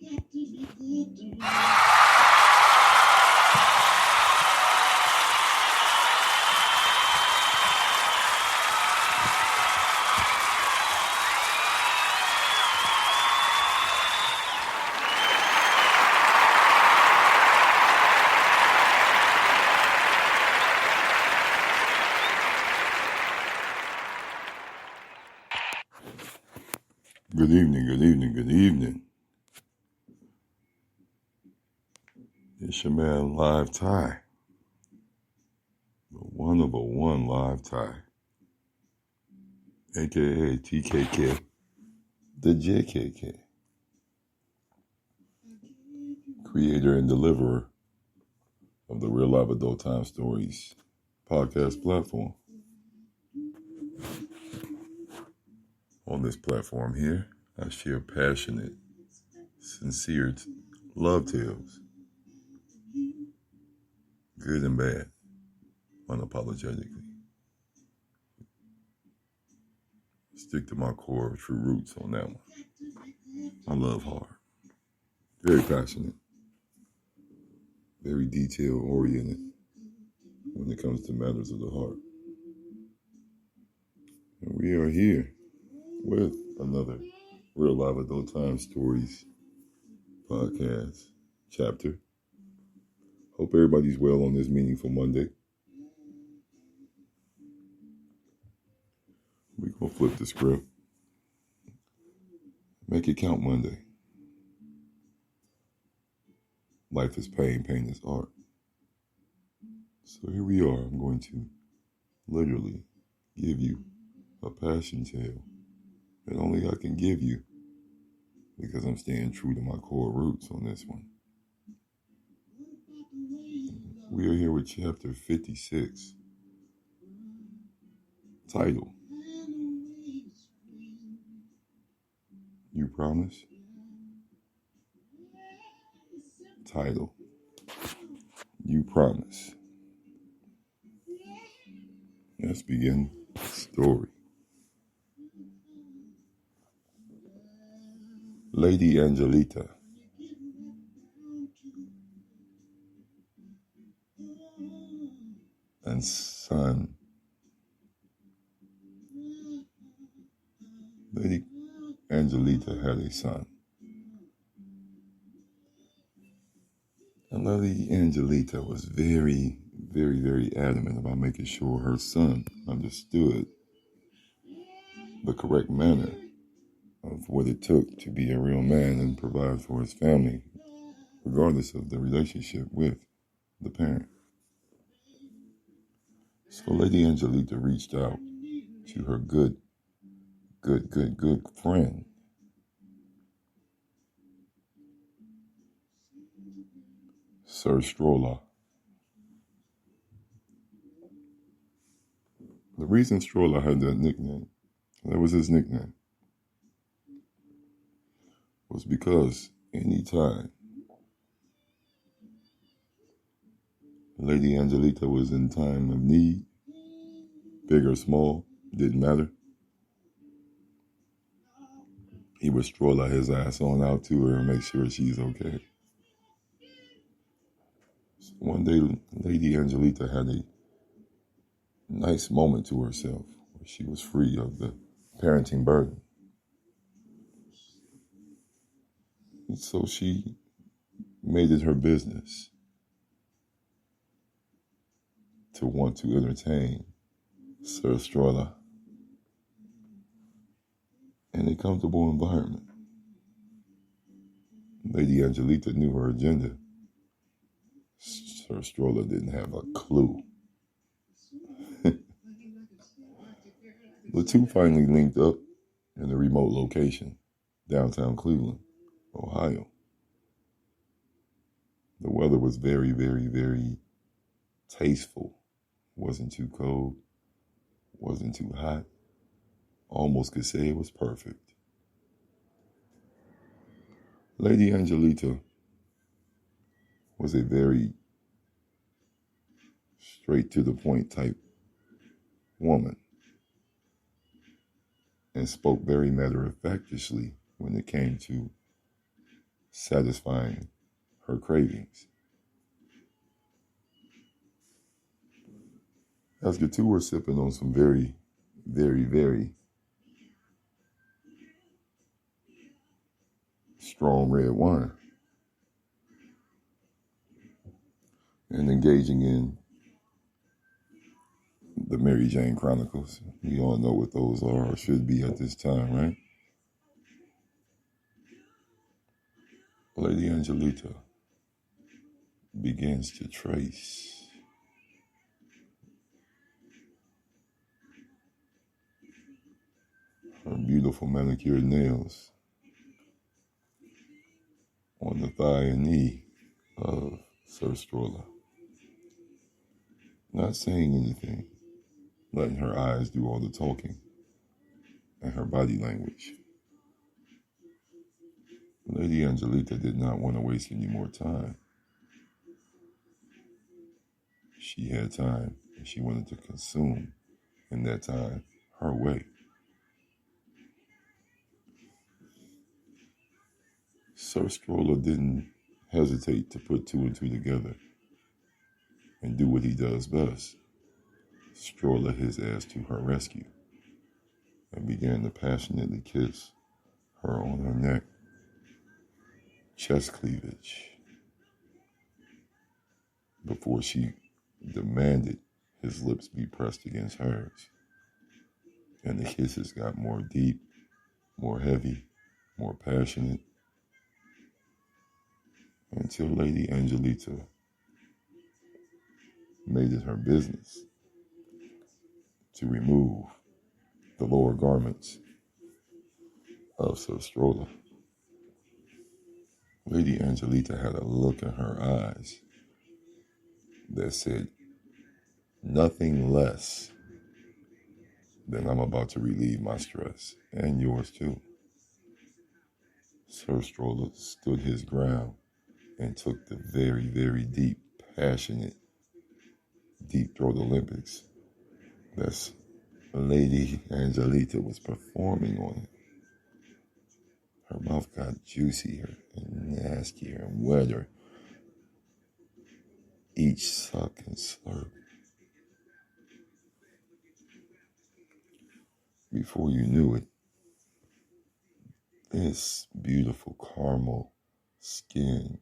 Good evening, good evening, good evening. It's your man Live Tie, the one of a one Live Tie, aka TKK, the JKK, creator and deliverer of the L.I.V.E Adult Time Stories podcast platform. On this platform here, I share passionate, sincere love tales, good and bad, unapologetically. Stick to my core true roots on that one. I love hard. Very passionate. Very detail oriented when it comes to matters of the heart. And we are here with another L.I.V.E Adult Time Stories podcast chapter. Hope everybody's well on this meaningful Monday. We're going to flip the script. Make it count Monday. Life is pain, pain is art. So here we are. I'm going to literally give you a passion tale that only I can give you because I'm staying true to my core roots on this one. We are here with chapter 56. Title, You Promise? Title, You Promise. Let's begin the story. Lady Angelita. And son. Lady Angelita had a son. And Lady Angelita was very, very, very adamant about making sure her son understood the correct manner of what it took to be a real man and provide for his family, regardless of the relationship with the parent. So Lady Angelita reached out to her good friend, Sir Stroller. The reason Stroller had that nickname, that was his nickname, was because anytime Lady Angelita was in time of need, big or small, didn't matter, he would stroll his ass on out to her and make sure she's okay. So one day, Lady Angelita had a nice moment to herself where she was free of the parenting burden. And so she made it her business to want to entertain Sir Stroller in a comfortable environment. Lady Angelita knew her agenda. Sir Stroller didn't have a clue. The two finally linked up in a remote location, downtown Cleveland, Ohio. The weather was very, very, very tasteful. Wasn't too cold, wasn't too hot. Almost could say it was perfect. Lady Angelita was a very straight to the point type woman and spoke very matter-of-factly when it came to satisfying her cravings. As the two were sipping on some very, very, very strong red wine and engaging in the Mary Jane Chronicles. We all know what those are or should be at this time, right? Lady Angelita begins to trace her beautiful manicured nails on the thigh and knee of Sir Strolla, not saying anything, letting her eyes do all the talking and her body language. Lady Angelita did not want to waste any more time. She had time and she wanted to consume in that time her way. Sir Stroller didn't hesitate to put two and two together and do what he does best, stroller his ass to her rescue, and began to passionately kiss her on her neck, chest cleavage, before she demanded his lips be pressed against hers. And the kisses got more deep, more heavy, more passionate, until Lady Angelita made it her business to remove the lower garments of Sir Stroller. Lady Angelita had a look in her eyes that said nothing less than I'm about to relieve my stress, and yours too. Sir Stroller stood his ground and took the very, very deep, passionate, deep throat Olympics that Lady Angelita was performing on him. Her mouth got juicier and nastier and wetter each suck and slurp. Before you knew it, this beautiful caramel skinned,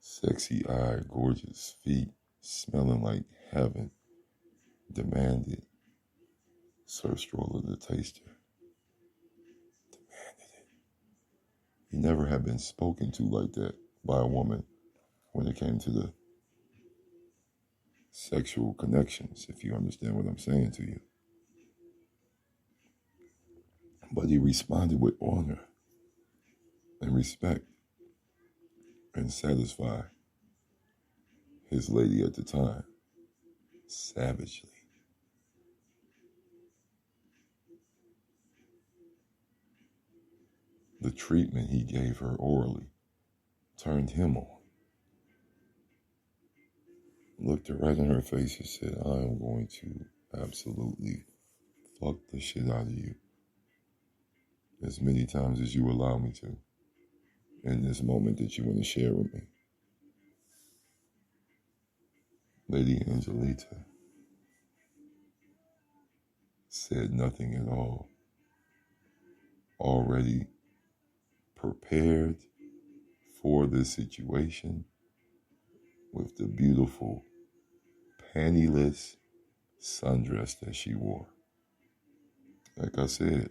sexy eyed, gorgeous feet, smelling like heaven, demanded Sir Stroller the taster. Demanded it. He never had been spoken to like that by a woman when it came to the sexual connections, if you understand what I'm saying to you. But he responded with honor and respect and satisfied his lady at the time, savagely. The treatment he gave her orally turned him on. Looked her right in her face and said, I am going to absolutely fuck the shit out of you as many times as you allow me to in this moment that you want to share with me. Lady Angelita said nothing at all, already prepared for this situation with the beautiful pantyless sundress that she wore. Like I said,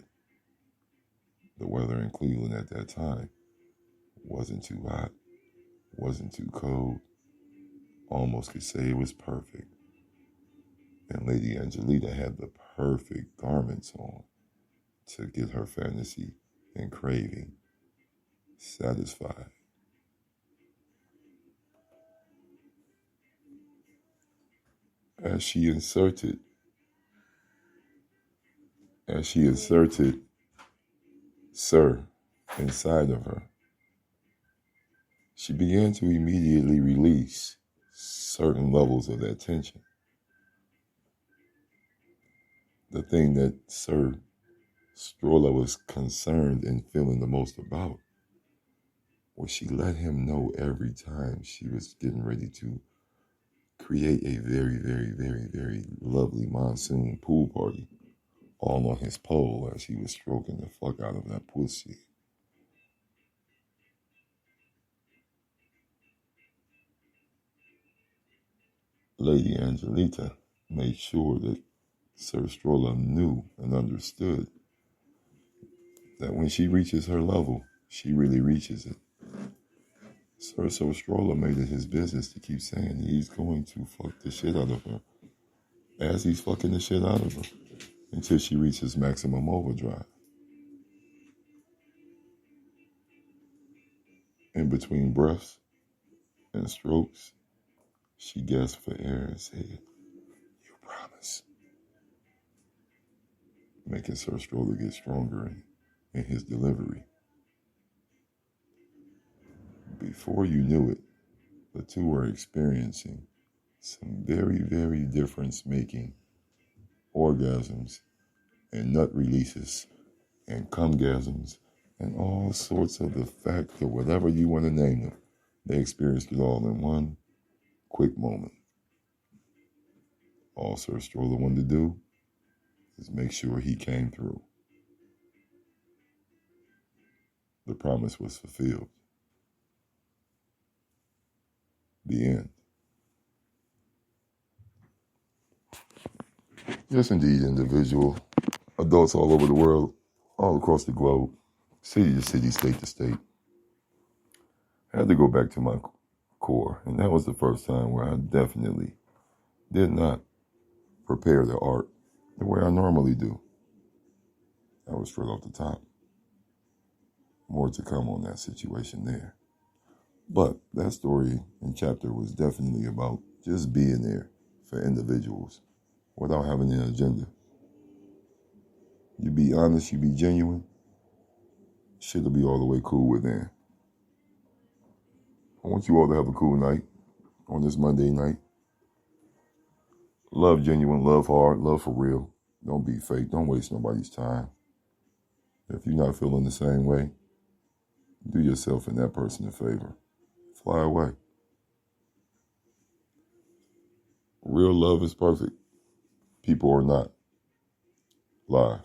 the weather in Cleveland at that time wasn't too hot, wasn't too cold, almost could say it was perfect. And Lady Angelita had the perfect garments on to get her fantasy and craving satisfied. As she inserted Sir inside of her, she began to immediately release certain levels of that tension. The thing that Sir Stroller was concerned and feeling the most about Well, she let him know every time she was getting ready to create a very, very, very, very lovely monsoon pool party, all on his pole as he was stroking the fuck out of that pussy. Lady Angelita made sure that Sir Strolla knew and understood that when she reaches her level, she really reaches it. Sir Strolla made it his business to keep saying he's going to fuck the shit out of her as he's fucking the shit out of her until she reaches maximum overdrive. In between breaths and strokes, she gasped for air and said, "You promise," making Sir Stroller get stronger in his delivery. Before you knew it, the two were experiencing some very, very difference-making orgasms and nut releases and cumgasms and all sorts of the fact or whatever you want to name them. They experienced it all in one quick moment. All Sir Stroller wanted to do is make sure he came through. The promise was fulfilled. The end. Yes, indeed, individual. Adults all over the world, all across the globe, city to city, state to state. I had to go back to my core, and that was the first time where I definitely did not prepare the art the way I normally do. I was straight off the top. More to come on that situation there. But that story and chapter was definitely about just being there for individuals without having an agenda. You be honest, you be genuine, shit'll be all the way cool within. I want you all to have a cool night on this Monday night. Love genuine, love hard, love for real. Don't be fake. Don't waste nobody's time. If you're not feeling the same way, do yourself and that person a favor. Fly away. Real love is perfect. People are not. Live.